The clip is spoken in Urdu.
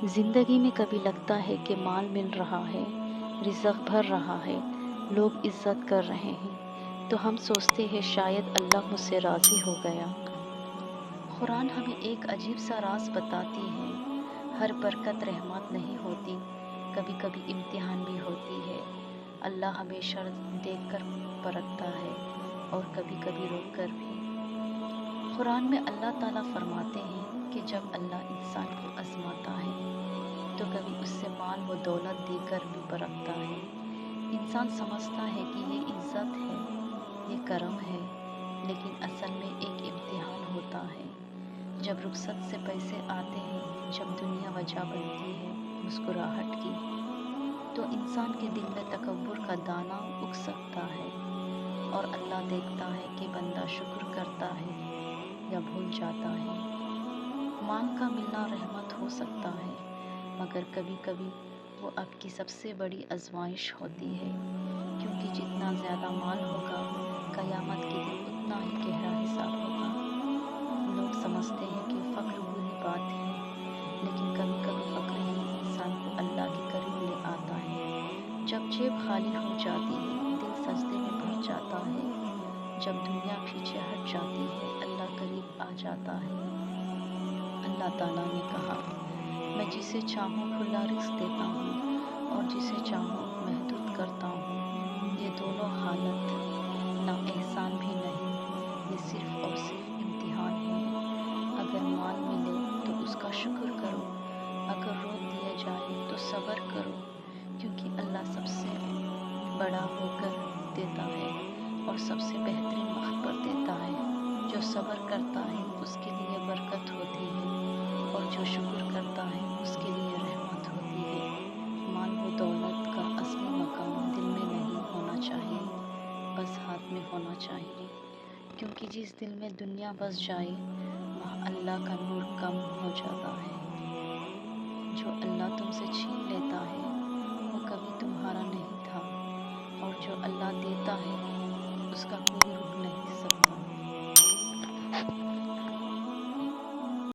زندگی میں کبھی لگتا ہے کہ مال مل رہا ہے، رزق بھر رہا ہے، لوگ عزت کر رہے ہیں، تو ہم سوچتے ہیں شاید اللہ مجھ سے راضی ہو گیا۔ قرآن ہمیں ایک عجیب سا راز بتاتی ہے، ہر برکت رحمت نہیں ہوتی، کبھی کبھی امتحان بھی ہوتی ہے۔ اللہ ہمیشہ دیکھ کر پرکھتا ہے اور کبھی کبھی روک کر بھی۔ قرآن میں اللہ تعالیٰ فرماتے ہیں کہ جب اللہ انسان کو آزماتا ہے تو کبھی اس سے مال و دولت دے کر بھی پرکھتا ہے۔ انسان سمجھتا ہے کہ یہ عزت ہے، یہ کرم ہے، لیکن اصل میں ایک امتحان ہوتا ہے۔ جب رخصت سے پیسے آتے ہیں، جب دنیا وجہ بنتی ہے مسکراہٹ کی، تو انسان کے دل میں تکبر کا دانہ اگ سکتا ہے، اور اللہ دیکھتا ہے کہ بندہ شکر کرتا ہے یا بھول جاتا ہے۔ مال کا ملنا رحمت ہو سکتا ہے، مگر کبھی کبھی وہ آپ کی سب سے بڑی آزمائش ہوتی ہے، کیونکہ جتنا زیادہ مال ہوگا، قیامت کے دن اتنا ہی گہرا حساب ہوگا۔ لوگ سمجھتے ہیں کہ فقر بری بات ہے، لیکن کبھی کبھی فقر ہی انسان کو اللہ کے قریب لے آتا ہے۔ جب جیب خالی ہو جاتی ہے، دل سجدے میں بھر جاتا ہے، جب دنیا پیچھے ہٹ جاتی ہے، اللہ قریب آ جاتا ہے۔ اللہ تعالیٰ نے کہا، میں جسے چاہوں کھلا رزق دیتا ہوں اور جسے چاہوں محدود کرتا ہوں۔ یہ دونوں حالت نا احسان بھی نہیں، یہ صرف اور صرف امتحان ہے۔ اگر مال ملے تو اس کا شکر کرو، اگر روک دیا جائے تو صبر کرو، کیونکہ اللہ سب سے بڑا ہو کر دیتا ہے اور سب سے بہترین وقت پر دیتا ہے۔ جو صبر کرتا ہے اس کے لیے برکت ہوتی ہے، اور جو شکر کرتا ہے اس کے لیے رحمت ہوتی ہے۔ مال و دولت کا اصلی مقام دل میں نہیں ہونا چاہیے، بس ہاتھ میں ہونا چاہیے، کیونکہ جس دل میں دنیا بس جائے وہاں اللہ کا نور کم ہو جاتا ہے۔ جو اللہ تم سے چھین لیتا ہے وہ کبھی تمہارا نہیں تھا، اور جو اللہ دیتا ہے اس کا کوئی رک نہیں سکتا۔